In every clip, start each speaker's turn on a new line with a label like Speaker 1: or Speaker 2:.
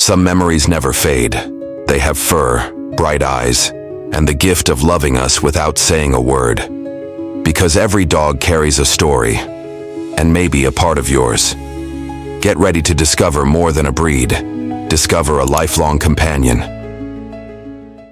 Speaker 1: Some memories never fade. They have fur, bright eyes, and the gift of loving us without saying a word. Because every dog carries a story, and maybe a part of yours. Get ready to discover more than a breed. Discover a lifelong companion.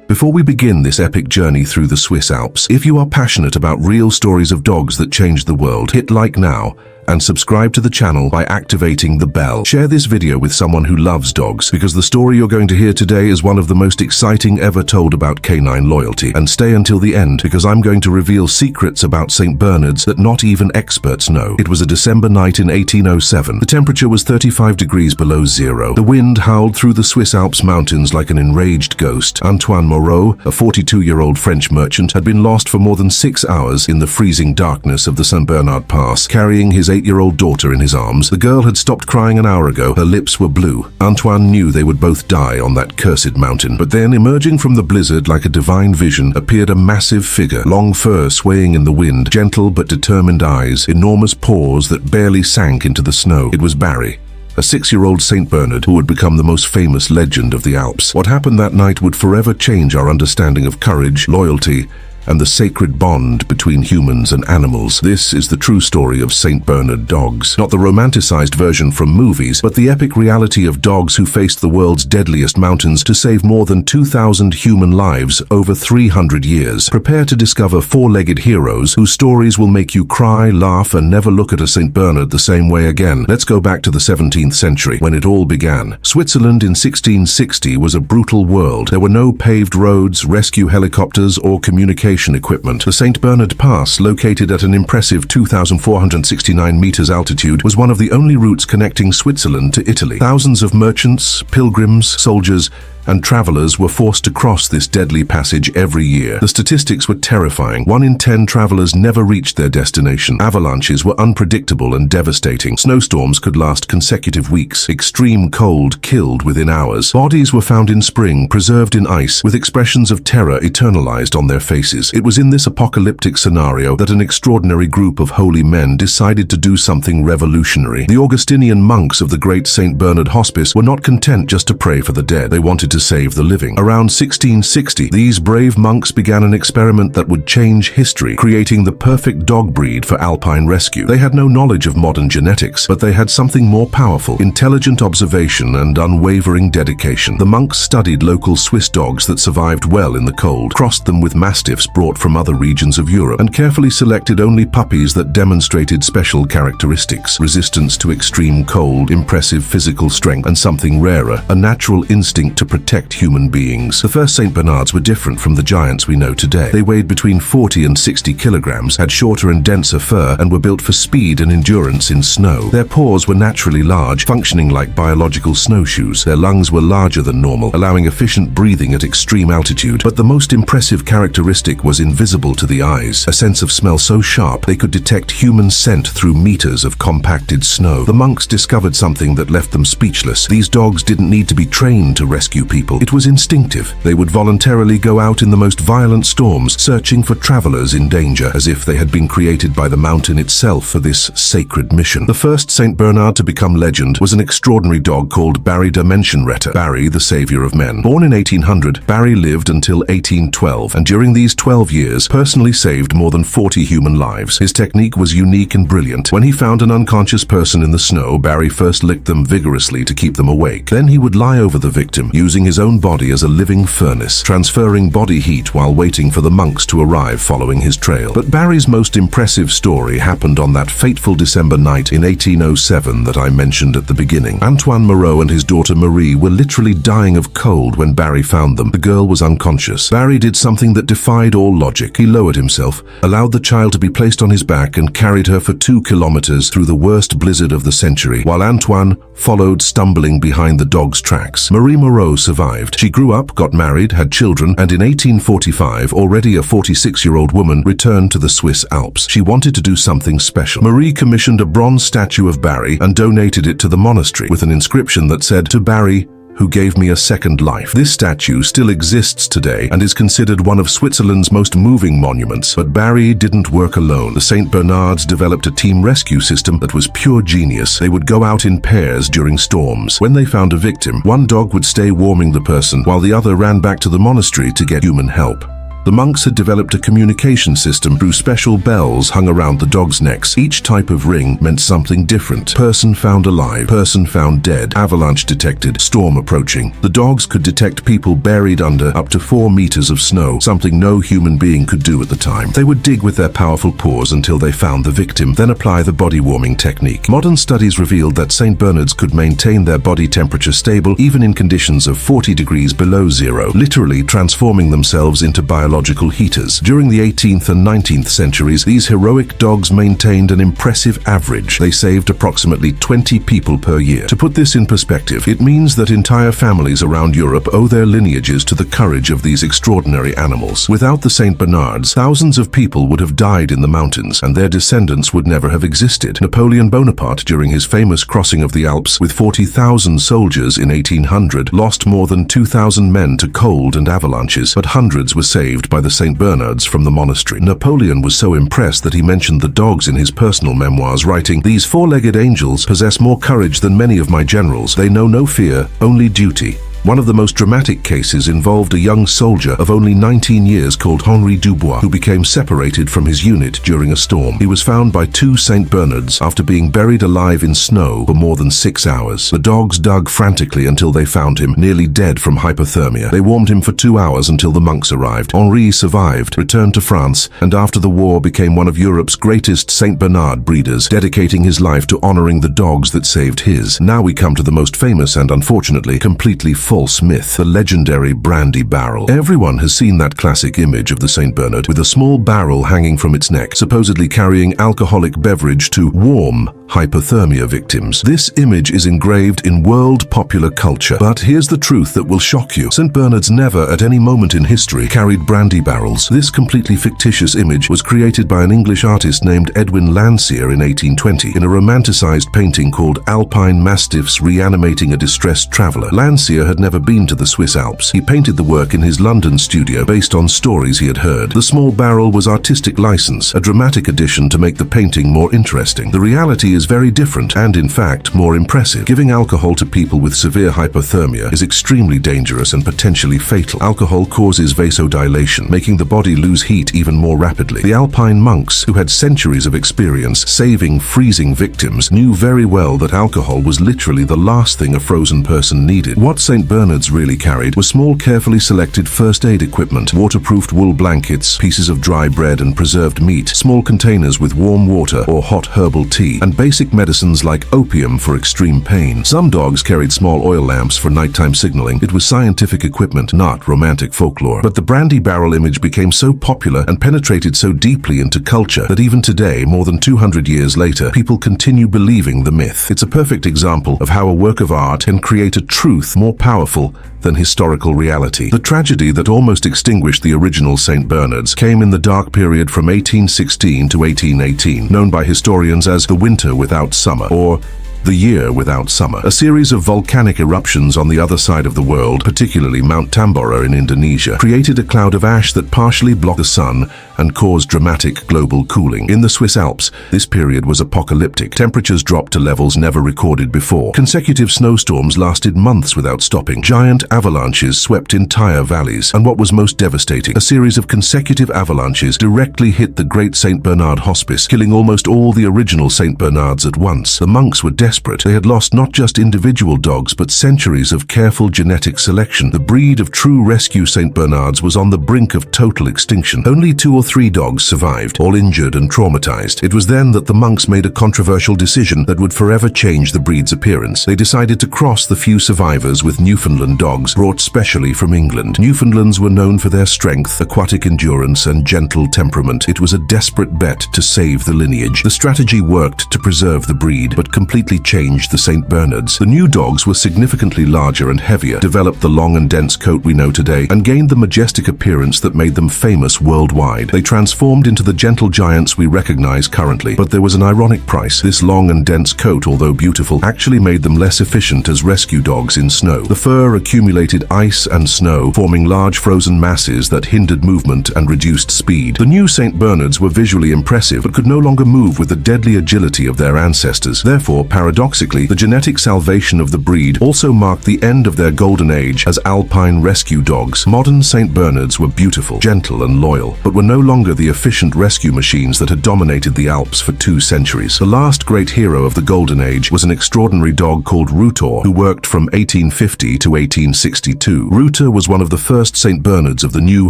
Speaker 2: Before we begin this epic journey through the Swiss Alps, if you are passionate about real stories of dogs that changed the world, hit like now and subscribe to the channel by activating the bell. Share this video with someone who loves dogs, because the story you're going to hear today is one of the most exciting ever told about canine loyalty. And stay until the end, because I'm going to reveal secrets about St. Bernards that not even experts know. It was a December night in 1807. The temperature was 35 degrees below zero. The wind howled through the Swiss Alps mountains like an enraged ghost. Antoine Moreau, a 42-year-old French merchant, had been lost for more than 6 hours in the freezing darkness of the St. Bernard Pass, carrying his 8-year-old daughter in his arms. The girl had stopped crying an hour ago. Her lips were blue. Antoine knew they would both die on that cursed mountain. But then, emerging from the blizzard like a divine vision, appeared a massive figure, long fur swaying in the wind, gentle but determined eyes, enormous paws that barely sank into the snow. It was Barry, a 6-year-old St. Bernard who would become the most famous legend of the Alps. What happened that night would forever change our understanding of courage, loyalty, and the sacred bond between humans and animals. This is the true story of St. Bernard dogs. Not the romanticized version from movies, but the epic reality of dogs who faced the world's deadliest mountains to save more than 2,000 human lives over 300 years. Prepare to discover four-legged heroes whose stories will make you cry, laugh, and never look at a St. Bernard the same way again. Let's go back to the 17th century, when it all began. Switzerland in 1660 was a brutal world. There were no paved roads, rescue helicopters, or communication equipment. The St. Bernard Pass, located at an impressive 2,469 meters altitude, was one of the only routes connecting Switzerland to Italy. Thousands of merchants, pilgrims, soldiers, and travelers were forced to cross this deadly passage every year. The statistics were terrifying. 1 in 10 travelers never reached their destination. Avalanches were unpredictable and devastating. Snowstorms could last consecutive weeks. Extreme cold killed within hours. Bodies were found in spring, preserved in ice, with expressions of terror eternalized on their faces. It was in this apocalyptic scenario that an extraordinary group of holy men decided to do something revolutionary. The Augustinian monks of the Great St. Bernard Hospice were not content just to pray for the dead. They wanted to save the living. Around 1660, these brave monks began an experiment that would change history, creating the perfect dog breed for Alpine rescue. They had no knowledge of modern genetics, but they had something more powerful: intelligent observation and unwavering dedication. The monks studied local Swiss dogs that survived well in the cold, crossed them with mastiffs brought from other regions of Europe, and carefully selected only puppies that demonstrated special characteristics: resistance to extreme cold, impressive physical strength, and something rarer, a natural instinct to protect human beings. The first St. Bernards were different from the giants we know today. They weighed between 40 and 60 kilograms, had shorter and denser fur, and were built for speed and endurance in snow. Their paws were naturally large, functioning like biological snowshoes. Their lungs were larger than normal, allowing efficient breathing at extreme altitude. But the most impressive characteristic was invisible to the eyes, a sense of smell so sharp they could detect human scent through meters of compacted snow. The monks discovered something that left them speechless. These dogs didn't need to be trained to rescue people. It was instinctive. They would voluntarily go out in the most violent storms, searching for travelers in danger, as if they had been created by the mountain itself for this sacred mission. The first St. Bernard to become legend was an extraordinary dog called Barry de Menschenretter, Barry, the savior of men. Born in 1800, Barry lived until 1812, and during these 12 years, personally saved more than 40 human lives. His technique was unique and brilliant. When he found an unconscious person in the snow, Barry first licked them vigorously to keep them awake. Then he would lie over the victim, using his own body as a living furnace, transferring body heat while waiting for the monks to arrive following his trail. But Barry's most impressive story happened on that fateful December night in 1807 that I mentioned at the beginning. Antoine Moreau and his daughter Marie were literally dying of cold when Barry found them. The girl was unconscious. Barry did something that defied all logic. He lowered himself, allowed the child to be placed on his back, and carried her for 2 kilometers through the worst blizzard of the century, while Antoine followed, stumbling behind the dog's tracks. Marie Moreau survived. She grew up, got married, had children, and in 1845, already a 46-year-old woman, returned to the Swiss Alps. She wanted to do something special. Marie commissioned a bronze statue of Barry and donated it to the monastery with an inscription that said, "To Barry, who gave me a second life. This statue still exists today and is considered one of Switzerland's most moving monuments. But Barry didn't work alone. The St. Bernards developed a team rescue system that was pure genius. They would go out in pairs during storms. When they found a victim, one dog would stay warming the person while the other ran back to the monastery to get human help. The monks had developed a communication system through special bells hung around the dogs' necks. Each type of ring meant something different. Person found alive, person found dead, avalanche detected, storm approaching. The dogs could detect people buried under up to 4 meters of snow, something no human being could do at the time. They would dig with their powerful paws until they found the victim, then apply the body warming technique. Modern studies revealed that St. Bernards could maintain their body temperature stable even in conditions of 40 degrees below zero, literally transforming themselves into biological heaters. During the 18th and 19th centuries, these heroic dogs maintained an impressive average. They saved approximately 20 people per year. To put this in perspective, it means that entire families around Europe owe their lineages to the courage of these extraordinary animals. Without the St. Bernards, thousands of people would have died in the mountains, and their descendants would never have existed. Napoleon Bonaparte, during his famous crossing of the Alps with 40,000 soldiers in 1800, lost more than 2,000 men to cold and avalanches, but hundreds were saved by the St. Bernards from the monastery. Napoleon was so impressed that he mentioned the dogs in his personal memoirs, writing, "These four-legged angels possess more courage than many of my generals. They know no fear, only duty." One of the most dramatic cases involved a young soldier of only 19 years called Henri Dubois, who became separated from his unit during a storm. He was found by 2 St. Bernards after being buried alive in snow for more than 6 hours. The dogs dug frantically until they found him, nearly dead from hypothermia. They warmed him for 2 hours until the monks arrived. Henri survived, returned to France, and after the war became one of Europe's greatest St. Bernard breeders, dedicating his life to honoring the dogs that saved his. Now we come to the most famous and, unfortunately, completely false myth, the legendary brandy barrel. Everyone has seen that classic image of the St. Bernard with a small barrel hanging from its neck, supposedly carrying alcoholic beverage to warm hypothermia victims. This image is engraved in world popular culture. But here's the truth that will shock you. St. Bernards never at any moment in history carried brandy barrels. This completely fictitious image was created by an English artist named Edwin Landseer in 1820 in a romanticized painting called Alpine Mastiffs Reanimating a Distressed Traveler. Landseer had never been to the Swiss Alps. He painted the work in his London studio based on stories he had heard. The small barrel was artistic license, a dramatic addition to make the painting more interesting. The reality is very different and, in fact, more impressive. Giving alcohol to people with severe hypothermia is extremely dangerous and potentially fatal. Alcohol causes vasodilation, making the body lose heat even more rapidly. The Alpine monks, who had centuries of experience saving freezing victims, knew very well that alcohol was literally the last thing a frozen person needed. What St. Bernards really carried was small, carefully selected first aid equipment, waterproofed wool blankets, pieces of dry bread and preserved meat, small containers with warm water or hot herbal tea, and basic medicines like opium for extreme pain. Some dogs carried small oil lamps for nighttime signaling. It was scientific equipment, not romantic folklore. But the brandy barrel image became so popular and penetrated so deeply into culture that even today, more than 200 years later, people continue believing the myth. It's a perfect example of how a work of art can create a truth more powerful than historical reality. The tragedy that almost extinguished the original St. Bernards came in the dark period from 1816 to 1818, known by historians as the Winter Without Summer, or the Year Without Summer. A series of volcanic eruptions on the other side of the world, particularly Mount Tambora in Indonesia, created a cloud of ash that partially blocked the sun and caused dramatic global cooling. In the Swiss Alps, this period was apocalyptic. Temperatures dropped to levels never recorded before. Consecutive snowstorms lasted months without stopping. Giant avalanches swept entire valleys. And what was most devastating, a series of consecutive avalanches directly hit the Great St. Bernard Hospice, killing almost all the original St. Bernards at once. The monks were desperate. They had lost not just individual dogs, but centuries of careful genetic selection. The breed of true rescue St. Bernards was on the brink of total extinction. Only 2 or 3 dogs survived, all injured and traumatized. It was then that the monks made a controversial decision that would forever change the breed's appearance. They decided to cross the few survivors with Newfoundland dogs brought specially from England. Newfoundlands were known for their strength, aquatic endurance, and gentle temperament. It was a desperate bet to save the lineage. The strategy worked to preserve the breed, but completely completely changed the St. Bernards. The new dogs were significantly larger and heavier, developed the long and dense coat we know today, and gained the majestic appearance that made them famous worldwide. They transformed into the gentle giants we recognize currently, but there was an ironic price. This long and dense coat, although beautiful, actually made them less efficient as rescue dogs in snow. The fur accumulated ice and snow, forming large frozen masses that hindered movement and reduced speed. The new St. Bernards were visually impressive, but could no longer move with the deadly agility of their ancestors. Therefore, paradoxically, the genetic salvation of the breed also marked the end of their golden age as Alpine rescue dogs. Modern St. Bernards were beautiful, gentle, and loyal, but were no longer the efficient rescue machines that had dominated the Alps for 2 centuries. The last great hero of the golden age was an extraordinary dog called Rutor, who worked from 1850 to 1862. Rutor was one of the first St. Bernards of the new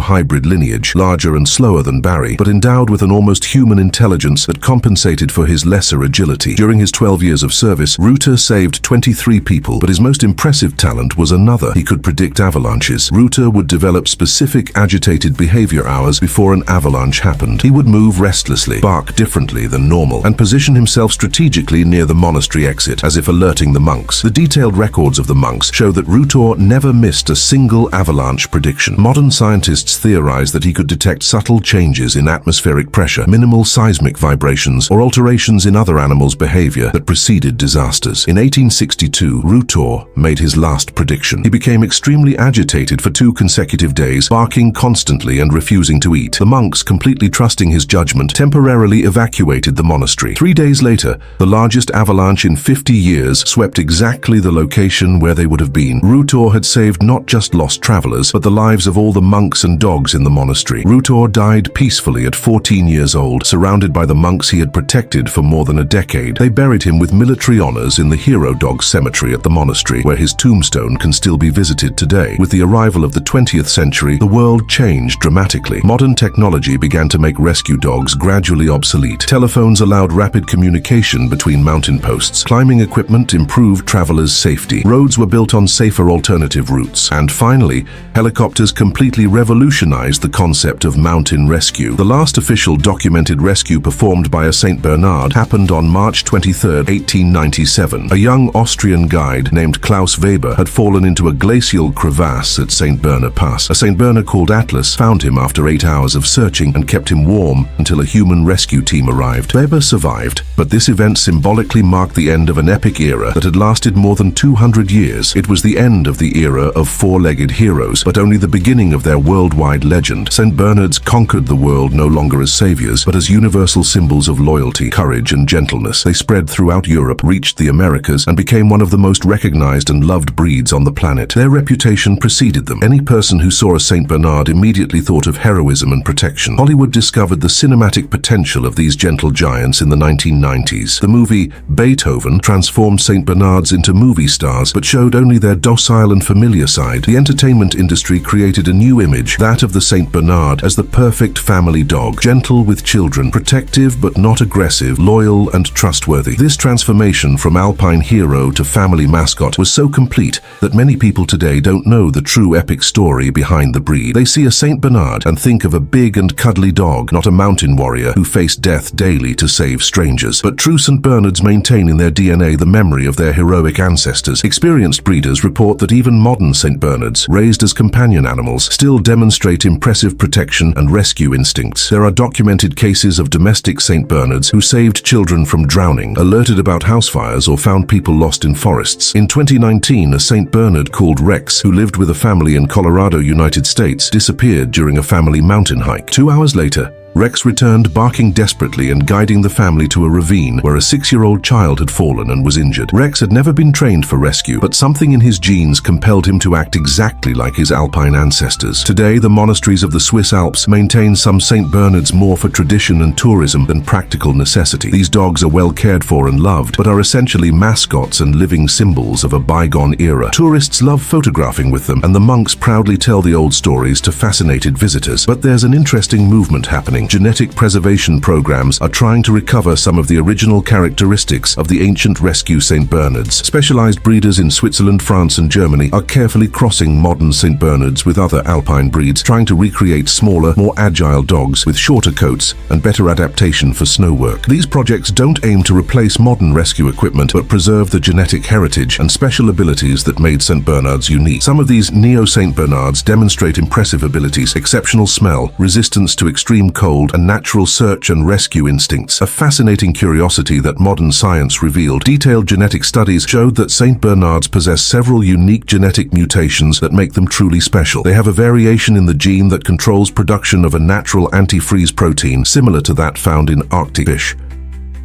Speaker 2: hybrid lineage, larger and slower than Barry, but endowed with an almost human intelligence that compensated for his lesser agility. During his 12 years of service, Rutor saved 23 people, but his most impressive talent was another. He could predict avalanches. Rutor would develop specific agitated behavior hours before an avalanche happened. He would move restlessly, bark differently than normal, and position himself strategically near the monastery exit, as if alerting the monks. The detailed records of the monks show that Rutor never missed a single avalanche prediction. Modern scientists theorize that he could detect subtle changes in atmospheric pressure, minimal seismic vibrations, or alterations in other animals' behavior that preceded disasters. In 1862, Rutor made his last prediction. He became extremely agitated for 2 consecutive days, barking constantly and refusing to eat. The monks, completely trusting his judgment, temporarily evacuated the monastery. 3 days later, the largest avalanche in 50 years swept exactly the location where they would have been. Rutor had saved not just lost travelers, but the lives of all the monks and dogs in the monastery. Rutor died peacefully at 14 years old, surrounded by the monks he had protected for more than a decade. They buried him with military honors in the Hero Dog Cemetery at the monastery, where his tombstone can still be visited today. With the arrival of the 20th century, the world changed dramatically. Modern technology began to make rescue dogs gradually obsolete. Telephones allowed rapid communication between mountain posts. Climbing equipment improved travelers' safety. Roads were built on safer alternative routes. And finally, helicopters completely revolutionized the concept of mountain rescue. The last official documented rescue performed by a St. Bernard happened on March 23, 1897. A young Austrian guide named Klaus Weber had fallen into a glacial crevasse at St. Bernard Pass. A St. Bernard called Atlas found him after 8 hours of searching and kept him warm until a human rescue team arrived. Weber survived, but this event symbolically marked the end of an epic era that had lasted more than 200 years. It was the end of the era of 4-legged heroes, but only the beginning of their worldwide legend. St. Bernards conquered the world no longer as saviors, but as universal symbols of loyalty, courage, and gentleness. They spread throughout Europe, reached the Americas, and became one of the most recognized and loved breeds on the planet. Their reputation preceded them. Any person who saw a St. Bernard immediately thought of heroism and protection. Hollywood discovered the cinematic potential of these gentle giants in the 1990s. The movie Beethoven transformed St. Bernards into movie stars, but showed only their docile and familiar side. The entertainment industry created a new image, that of the St. Bernard as the perfect family dog, gentle with children, protective but not aggressive, loyal and trustworthy. This transformation from Alpine hero to family mascot was so complete that many people today don't know the true epic story behind the breed. They see a St. Bernard and think of a big and cuddly dog, not a mountain warrior who faced death daily to save strangers. But true St. Bernards maintain in their DNA the memory of their heroic ancestors. Experienced breeders report that even modern St. Bernards, raised as companion animals, still demonstrate impressive protection and rescue instincts. There are documented cases of domestic St. Bernards who saved children from drowning, alerted about house fires, or found people lost in forests. In 2019, a St. Bernard called Rex, who lived with a family in Colorado, United States, disappeared during a family mountain hike. 2 hours later, Rex returned barking desperately and guiding the family to a ravine where a 6-year-old child had fallen and was injured. Rex had never been trained for rescue, but something in his genes compelled him to act exactly like his Alpine ancestors. Today, the monasteries of the Swiss Alps maintain some St. Bernards more for tradition and tourism than practical necessity. These dogs are well cared for and loved, but are essentially mascots and living symbols of a bygone era. Tourists love photographing with them, and the monks proudly tell the old stories to fascinated visitors. But there's an interesting movement happening. genetic preservation programs are trying to recover some of the original characteristics of the ancient rescue St. Bernards. Specialized breeders in Switzerland, France, and Germany are carefully crossing modern St. Bernards with other Alpine breeds, trying to recreate smaller, more agile dogs with shorter coats and better adaptation for snow work. These projects don't aim to replace modern rescue equipment, but preserve the genetic heritage and special abilities that made St. Bernards unique. Some of these neo-St. Bernards demonstrate impressive abilities, exceptional smell, resistance to extreme cold, and natural search and rescue instincts. A fascinating curiosity that modern science revealed. Detailed genetic studies showed that St. Bernards possess several unique genetic mutations that make them truly special. They have a variation in the gene that controls production of a natural antifreeze protein similar to that found in Arctic fish.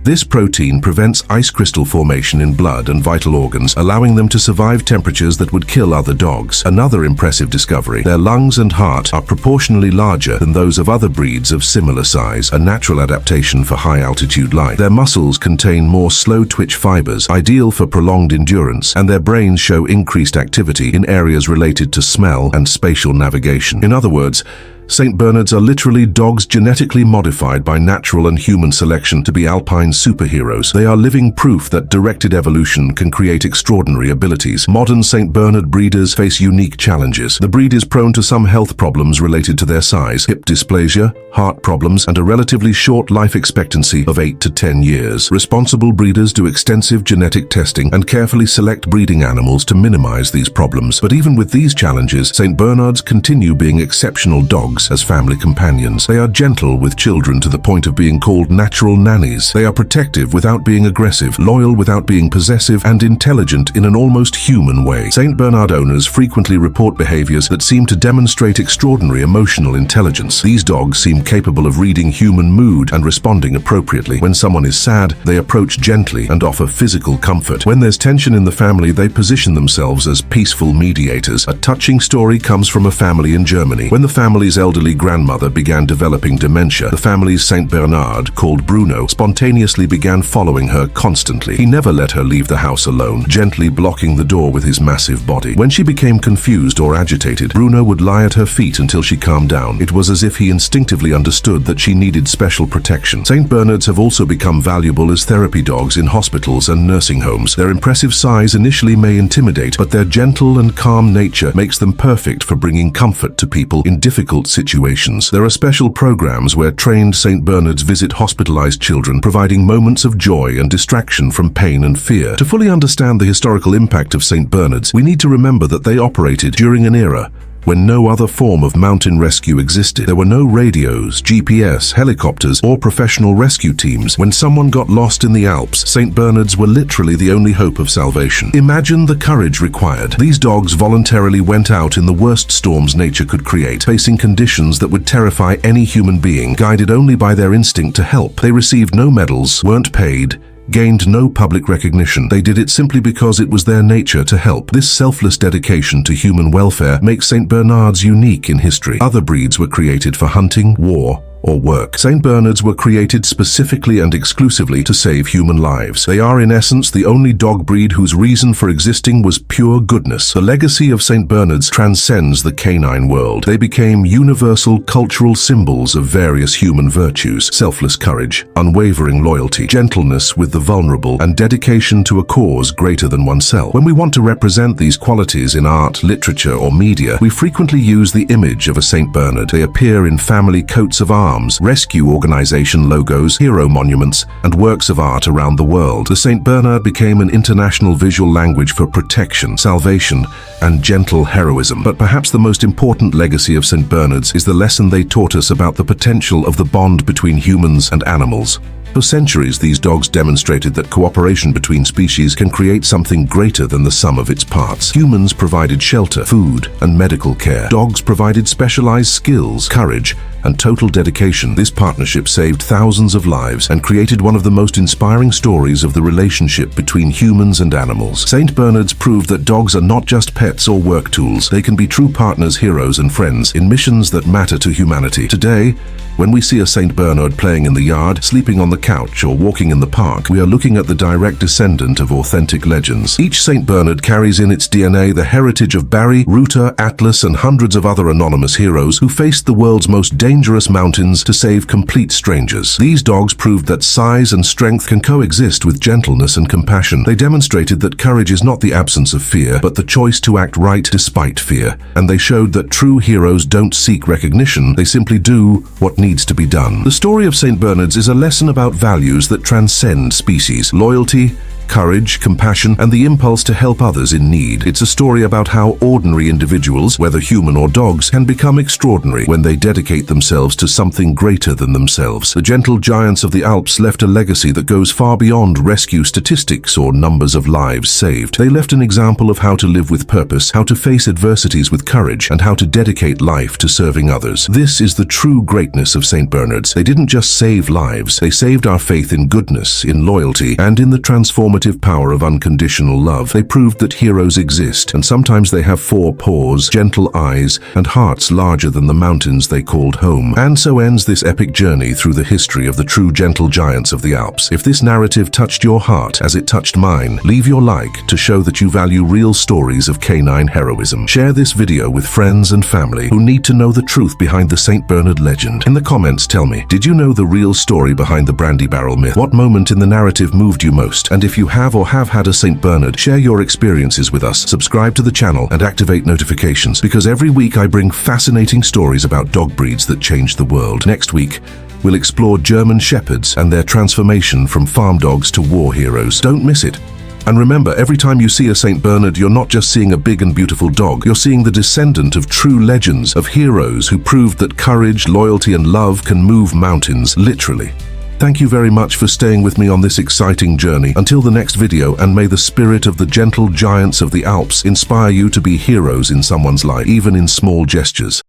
Speaker 2: This protein prevents ice crystal formation in blood and vital organs, allowing them to survive temperatures that would kill other dogs. Another impressive discovery: their lungs and heart are proportionally larger than those of other breeds of similar size, a natural adaptation for high-altitude life. Their muscles contain more slow-twitch fibers, ideal for prolonged endurance, and their brains show increased activity in areas related to smell and spatial navigation. In other words, St. Bernards are literally dogs genetically modified by natural and human selection to be Alpine superheroes. They are living proof that directed evolution can create extraordinary abilities. Modern St. Bernard breeders face unique challenges. The breed is prone to some health problems related to their size, hip dysplasia, heart problems, and a relatively short life expectancy of 8 to 10 years. Responsible breeders do extensive genetic testing and carefully select breeding animals to minimize these problems. But even with these challenges, St. Bernards continue being exceptional dogs as family companions. They are gentle with children to the point of being called natural nannies. They are protective without being aggressive, loyal without being possessive, and intelligent in an almost human way. St. Bernard owners frequently report behaviors that seem to demonstrate extraordinary emotional intelligence. These dogs seem capable of reading human mood and responding appropriately. When someone is sad, they approach gently and offer physical comfort. When there's tension in the family, they position themselves as peaceful mediators. A touching story comes from a family in Germany. When the family's elderly grandmother began developing dementia, the family's St. Bernard, called Bruno, spontaneously began following her constantly. He never let her leave the house alone, gently blocking the door with his massive body. When she became confused or agitated, Bruno would lie at her feet until she calmed down. It was as if he instinctively understood that she needed special protection. St. Bernards have also become valuable as therapy dogs in hospitals and nursing homes. Their impressive size initially may intimidate, but their gentle and calm nature makes them perfect for bringing comfort to people in difficult situations. There are special programs where trained St. Bernards visit hospitalized children, providing moments of joy and distraction from pain and fear. To fully understand the historical impact of St. Bernards, we need to remember that they operated during an era when no other form of mountain rescue existed. There were no radios, GPS, helicopters, or professional rescue teams. When someone got lost in the Alps, St. Bernards were literally the only hope of salvation. Imagine the courage required. These dogs voluntarily went out in the worst storms nature could create, facing conditions that would terrify any human being, guided only by their instinct to help. They received no medals, weren't paid, gained no public recognition. They did it simply because it was their nature to help. This selfless dedication to human welfare makes St. Bernards unique in history. Other breeds were created for hunting, war, or work. St. Bernards were created specifically and exclusively to save human lives. They are in essence the only dog breed whose reason for existing was pure goodness. The legacy of St. Bernards transcends the canine world. They became universal cultural symbols of various human virtues: selfless courage, unwavering loyalty, gentleness with the vulnerable, and dedication to a cause greater than oneself. When we want to represent these qualities in art, literature, or media, we frequently use the image of a St. Bernard. They appear in family coats of arms, rescue organization logos, hero monuments, and works of art around the world. The St. Bernard became an international visual language for protection, salvation, and gentle heroism. But perhaps the most important legacy of St. Bernards is the lesson they taught us about the potential of the bond between humans and animals. For centuries, these dogs demonstrated that cooperation between species can create something greater than the sum of its parts. Humans provided shelter, food, and medical care. Dogs provided specialized skills, courage, and total dedication. This partnership saved thousands of lives and created one of the most inspiring stories of the relationship between humans and animals. St. Bernards proved that dogs are not just pets or work tools. They can be true partners, heroes, and friends in missions that matter to humanity. Today, when we see a St. Bernard playing in the yard, sleeping on the couch, or walking in the park, we are looking at the direct descendant of authentic legends. Each St. Bernard carries in its DNA the heritage of Barry, Rooter, Atlas, and hundreds of other anonymous heroes who faced the world's most dangerous dangerous mountains to save complete strangers. These dogs proved that size and strength can coexist with gentleness and compassion. They demonstrated that courage is not the absence of fear, but the choice to act right despite fear. And they showed that true heroes don't seek recognition, they simply do what needs to be done. The story of St. Bernards is a lesson about values that transcend species: loyalty, courage, compassion, and the impulse to help others in need. It's a story about how ordinary individuals, whether human or dogs, can become extraordinary when they dedicate themselves to something greater than themselves. The gentle giants of the Alps left a legacy that goes far beyond rescue statistics or numbers of lives saved. They left an example of how to live with purpose, how to face adversities with courage, and how to dedicate life to serving others. This is the true greatness of St. Bernards. They didn't just save lives, they saved our faith in goodness, in loyalty, and in the transformative power of unconditional love. They proved that heroes exist, and sometimes they have 4 paws, gentle eyes, and hearts larger than the mountains they called home. And so ends this epic journey through the history of the true gentle giants of the Alps. If this narrative touched your heart as it touched mine, leave your like to show that you value real stories of canine heroism. Share this video with friends and family who need to know the truth behind the St. Bernard legend. In the comments, tell me, did you know the real story behind the brandy barrel myth? What moment in the narrative moved you most? And if you have or have had a St. Bernard, share your experiences with us. Subscribe to the channel and activate notifications, because every week I bring fascinating stories about dog breeds that changed the world. Next week, we'll explore German Shepherds and their transformation from farm dogs to war heroes. Don't miss it. And remember, every time you see a St. Bernard, you're not just seeing a big and beautiful dog, you're seeing the descendant of true legends, of heroes who proved that courage, loyalty, and love can move mountains, literally. Thank you very much for staying with me on this exciting journey. Until the next video, and may the spirit of the gentle giants of the Alps inspire you to be heroes in someone's life, even in small gestures.